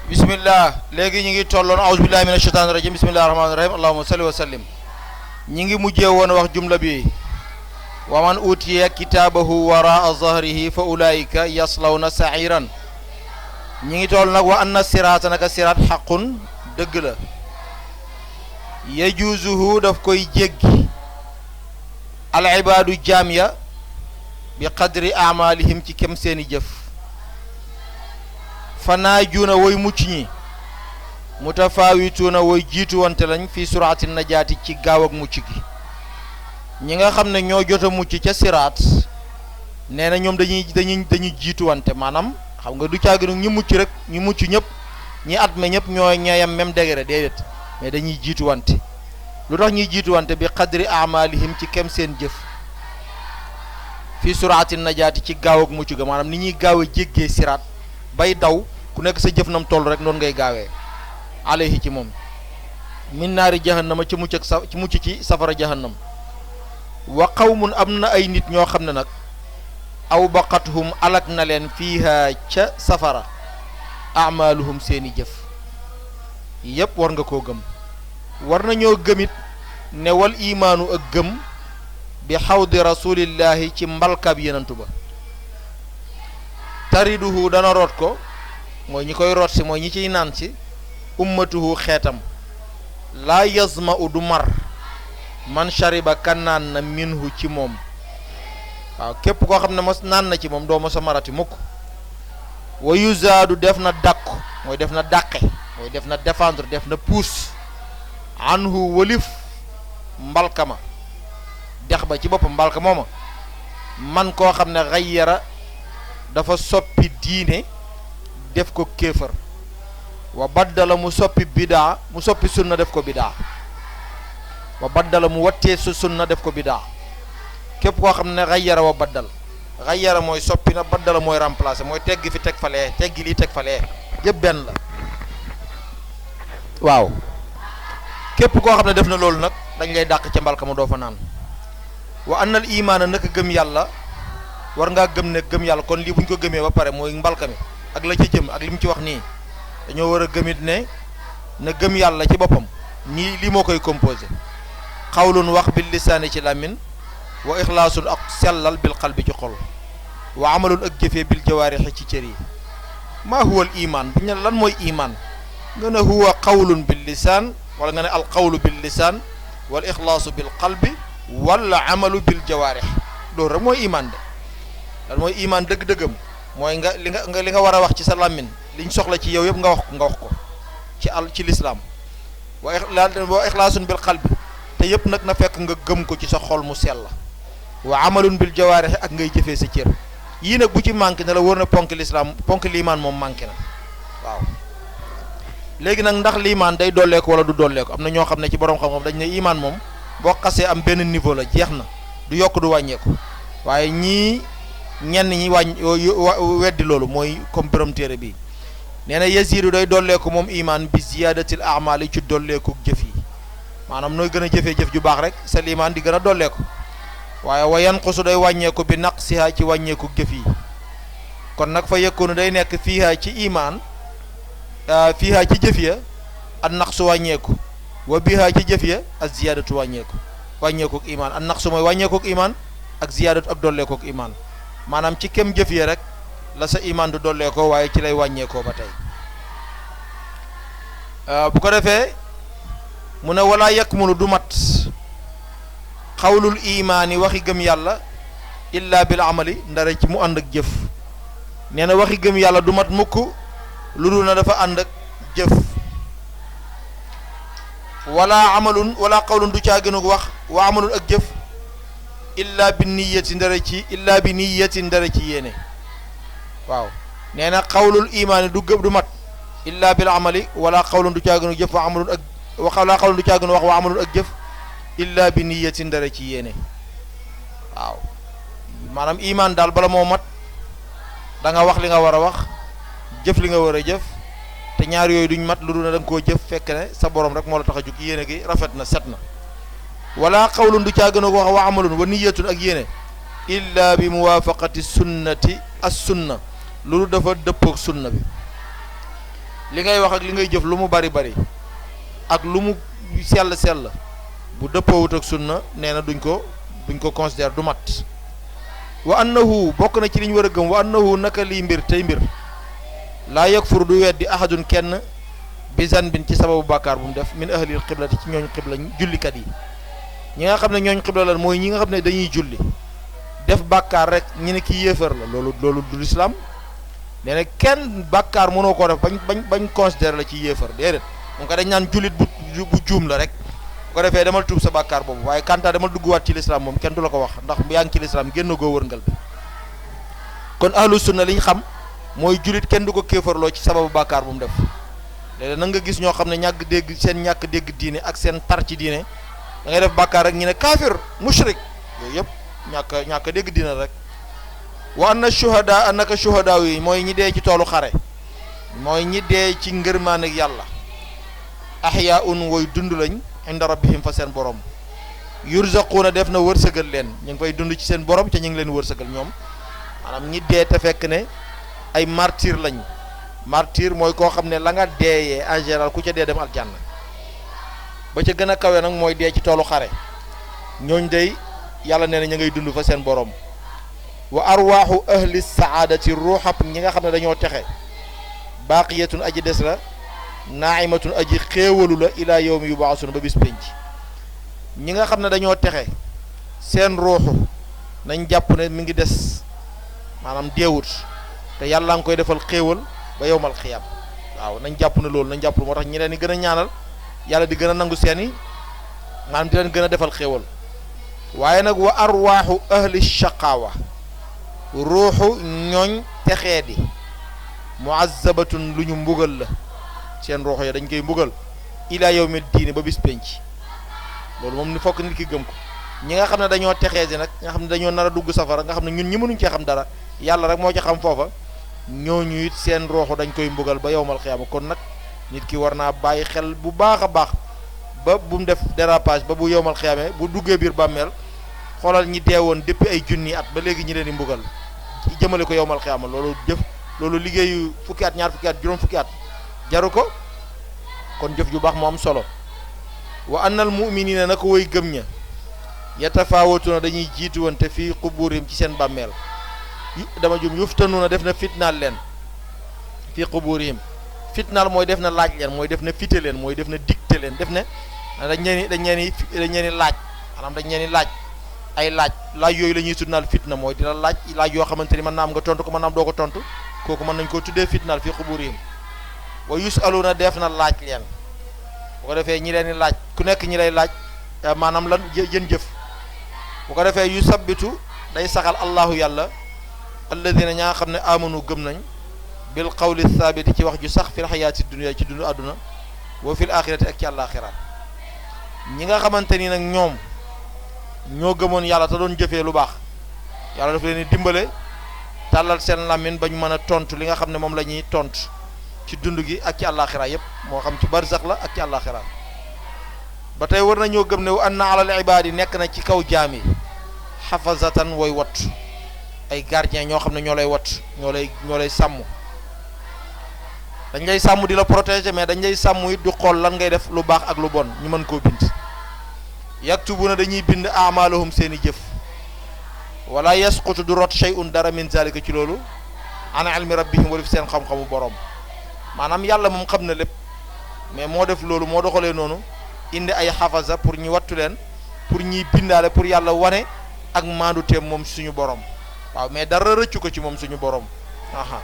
bismillah léegi ñu ngi tolloon a'udhu billahi minash shaitanir rajim bismillahir rahmanir rahim allahumma salli wa sallim. ñi ngi mujjee woon wax jumla bi wa man utiya kitaabahu waraa zahrihi fa ulaika yaslawna sa'iran. ñi ngi toll nag wa anna siraata naka siraat xaqun dëgg la yajuzuhu daf koy jéggi al ibaadu jaam ya bi qadri amalihim ci kem seeni jëf fanaajuuna woy mucc ñi mutafaawituuna woy jiitu wante lañ fi suraati najaati ci gaaw ak mucc gi. ñi nga xam ne ñoo jot a mucc ca siraat nee na ñoom dañuy jiitu wante maanaam xam nga du caagi ñu mucc rek ñu mucc ñëpp ñi at me ñëpp ñoo ñeeyam même degré déedéet mais dañuy jiitu wante. lu tax ñuy jiitu wante bi qadri amalihim ci kem seen jëf fi suraati najaati ci gaaw ak mucc ga maanaam ni ñuy gaaw a jéggee siraat bay daw ku nekk sa jëf nam toll rek noonu ngay gaawee alayhi ci moom min naari jahannama ci mucc ak ci mucc ci safara jahannam. wa qawmun am na ay nit ñoo xam ne nag aw baqathum alak na leen fiiha ca safara amaluhum seeni jëf yépp war nga koo gëm. war nañoo gëmit ne wal imaanu ak gëm bi xawdi rasulillahi ci mbalkab yenantu ba tariduhu dana root ko mooy ñi koy root si mooy ñi ciy naan si ummatuhu xeetam laa yazma u du mar man shariba kan naan na minhu ci moom waaw képp koo xam ne mos naan na ci moom doo mos a marati mukk. wa yuzaadu def na dàkku mooy def na dàqe mooy def na défendre def na puus anhu walif mbalkama dex ba ci boppam mbalka mooma man koo xam ne xayyara dafa soppi diine def ko kéefër wa baddala mu soppi bidaa mu soppi sunna def ko bidaa wa baddala mu wattee su sunna def ko bidaa képp koo xam ne xayyara wa baddal xayyara mooy soppi na baddala mooy remplacer mooy teggi fi teg falee teggi lii teg falee yëpp benn la waaw képp koo xam ne def na loolu nag dañ lay dàq ca mbalka ma doo fa naan. wa annal imaana naka gëm yàlla war ngaa gëm ne gëm yàlla kon lii bu ñu ko gëmee ba pare mooy mbalka mi ak la ci jëm ak li mu ci wax nii dañoo war a gëmit ne na gëm yàlla ci boppam nii lii moo koy composé xawlun wax bil lisaani ci làmmin wa ixlaasun ak sellal bil qalbi ci xol wa amalun ak jëfee bil jawaarixi ci cër yi. maa huwa al iman bu ñu ne lan mooy iman nga ne huwa qawlun bil lisaan wala nga ne al qawlu bil lisaan wal ixlaasu bil qalbi wala amalu bil jawaarix loolu rek mooy iman de lan mooy iman dëgg-dëggam mooy nga li nga war a wax ci sa làmmin liñ soxla ci yow yëpp nga wax ko ci lislaam wa ixlaasun bil qalbi te yëpp nag na fekk nga gëm ko ci sa xol mu sell wa amalun bil jawaarix ak ngay jëfee sa cër yii nag bu ci manqué ne la wër na ponk lislaam ponk liimaan moom manqué na waaw. léegi nag ndax liimaan day dolleeku wala du dolleeku am na ñoo xam ne ci borom xam-xam dañ ne imaan moom boo xasee am benn niveau la jeex na du yokk du wàññeeku waaye ñenn ñi weddi loolu mooy comme borom téere bi nee na yasiidu day dolleeku moom imaan bi ziyaadatil a'maali ci dolleeku jëf yi maanaam nooy gën a jëfee jëf ju baax rek sa liimaan di gën a dolleeku waaye wa yanqusu day wàññeeku bi naqsiha ci wàññeeku jëf yi kon nag fa yëkkoonu day nekk fiiha ci imaan fiiha ci jëf ya an naqsu wàññeeku wa biha ci jëf ya ak ziyaadatu wàññeeku ak imaan an naqsu mooy wàññeeku ak imaan ak ziyaadatu ak dolleeku ak imaan maanaam ci kem jëf ya rek la sa imaan du dolleekoo waaye ci lay wàññeekoo ba tey bu ko defee mu ne wala yakmulu du mat xawlul imaani waxi gëm yàlla illa bil amali ndare ci mu ànd ak jëf nee na waxi gëm yàlla du mat mukk lu dul na dafa ànd ak jëf wala amalun wala qawlun du caa gënu wax wa amalun ak jëf illa bi niyyati ndare ci illa bi niyyati ndare ci yéene waaw nee na xawlul imaani du gëm du mat illa bil amali wala qawlun du caa gënu jëf wa amalun ak wala qawlun du caa gënu wax wa amalun ak jëf illa bi niyyati ndare ci yéene waaw maanaam imaan daal bala moo mat da nga wax li nga war a wax jëf li nga war a jëf te ñaar yooyu duñ mat lu dul na da nga koo jëf fekk ne sa borom rek moo la tax a jóg yéene gi rafet na set na wala qawlun du caa gën a wax wa amalun wa niyyatun ak yéene illa bi muwaafaqati sunnati as sunna loolu dafa dëppoog sunna bi li ngay wax ak li ngay jëf lu mu bari bari ak lu mu sell sell bu dëppoowut ak sunna nee na duñ ko considère du mat. wa annahu bokk na ci li ñu war a gëm wa annahu naka lii mbir tey mbir laa yakfur du weddi ahadun kenn bi zanbin ci sababu bàkkaar bu mu def min ahlil xiblati ci ñooñ xibla jullikat yi ñi nga xam ne ñooñ xibla lan mooy ñi nga xam ne dañuy julli def bàkkaar rek ñu ne kii yéefar la loolu du lislaam nee na kenn bàkkaar mënoo koo def bañ considéré la ci yéefar déedéet moom ko dañ naan jullit bu juum la rek bu ko defee demal tuub sa bàkkaar boobu waaye kanta demal dugguwaat ci lislaam moom kenn du la ko wax ndax yaa ngi ci lislaam génn goo wërngal bi kon ahlu sunna li ñu xam mooy jullit kenn du ko kéefarloo ci sababu bàkkaar bu mu def léeg-léeg nag nga gis ñoo xam ne ñàkk dégg diine ak seen tar ci diine da ngay def bàkkaar rek ñu ne kaafir mushrik yooyu yëpp ñàkk dégg diine rek. wa anna shuhada annaka shuhada yi mooy ñi dee ci toolu xare mooy ñi dee ci ngërmaan ak yàlla ahyaun woy dund lañ inda rabbihim fa seen borom yurzaquuna def na wërsëgal leen ñu ngi fay dund ci seen borom te ñu ngi leen wërsëgal ñoom maanaam ñi dee te fekk ne ay martyr lañ martyr mooy koo xam ne la nga deeyee en général ku ca dee dem aljanna ba ca gën a kawe nag mooy dee ci toolu xare ñooñ day yàlla nee na ñu ngay dund fa seen borom. wa arwaaxu ahli saadati ruuxab ñi nga xam ne dañoo texe baaqiyatun aji des la naaimatun aji xéewalu la ilaa yawmi yubaasuna ba bis pénc ñi nga xam ne dañoo texe seen ruuxu nañ jàpp ne mi ngi des maanaam deewut te yàlla nga koy defal xéewal ba yowmal xiyaam waaw nañ jàpp ne loolu nañ jàpp moo tax ñi leen di gën a ñaanal yàlla di gën a nangu seeni maanaam di leen gën a defal xéewal waaye nag wa arwaaxu ahli shaqaawa ruuxu ñooñ texee di muazzabatun lu ñu mbugal la seen ruux ya dañ koy mbugal ilaa yawmi diini ba bis penc loolu moom ni fokk nit ki gëm ko ñi nga xam ne dañoo texee di nag nga xam ne dañoo nar a dugg safara nga xam ne ñun ñi mënuñ cee xam dara yàlla rek moo ci xam foofa ñooñu it seen ruuxu dañ koy mbugal ba yowmal xiyaama kon nag nit ki war naa bàyyi xel bu baax a baax ba bu mu def dérapage ba bu yowmal xiyaame bu duggee biir bàmmeel xoolal ñi deewoon depuis ay junni at ba léegi ñi leen di mbugal ci jëmale ko yowmal xiyaama loolu liggéeyu fukki at ñaar fukki at juróom fukki at jaru ko kon jëf ju baax moo am solo wa annal mu'minina na ko woy gëm ña yatafaawatuna dañuy jiitu woon te fii quburihim ci seen bàmmeel dama jum yuftanuna def na fitnaal leen fii quburihim fitnaal mooy def na laaj leen mooy def na fite leen mooy def na dicté leen def ne dañ leen laaj maanaam dañ leen laaj ay laaj yooyu la ñuy tudnaal fitna mooy dina laaj yoo xamante ni mën naa am nga tontu ko mën naa am doo ko tontu kooku mën nañ koo tuddee fitnaal fii quburihim wa yusaluna def na laaj leen bu ko defee ñi leen di laaj ku nekk ñi lay laaj maanaam lan jën jëf bu ko defee yu sabbitu day saxal allahu yàlla alladina ñaa xam ne amanu gëm nañ bil qawli thabiti ci wax ju sax fil xayaati dunya ci dundu àdduna wa fil axirati ak ci àllaaxira ñi nga xamante ni nag ñoom ñoo gëmoon yàlla te doon jëfee lu baax yàlla dafa leen di dimbale tàllal seen làmmiñ ba ñu mën a tontu li nga xam ne moom la ñuy tontu ci dund gi ak ci àllaaxira yépp moo xam ci barzax la ak ci àllaaxira ba tey war nañoo gëm ne wa anna alal ibaadi nekk na ci kaw jaam yi xafazatan way wat ay gardien ñoo xam ne ñoo lay wat ñoo lay sàmm dañ lay sàmm di la protéger mais dañ lay sàmm it di xool lan ngay def lu baax ak lu bon ñu mën koo bind yaktubuna dañuy bind amalahum seeni jëf wala yasqutu du rot shay'un dara min zalika ci loolu an ilmi rabbihim wala fi seen xam-xamu borom maanaam yàlla moom xam na lépp mais moo def loolu moo doxalee noonu indi ay xafaza pour ñu wattu leen pour ñuy bindaale pour yàlla wane ak maandu teem moom suñu borom waaw mais dara rëccu ko ci moom suñu borom aha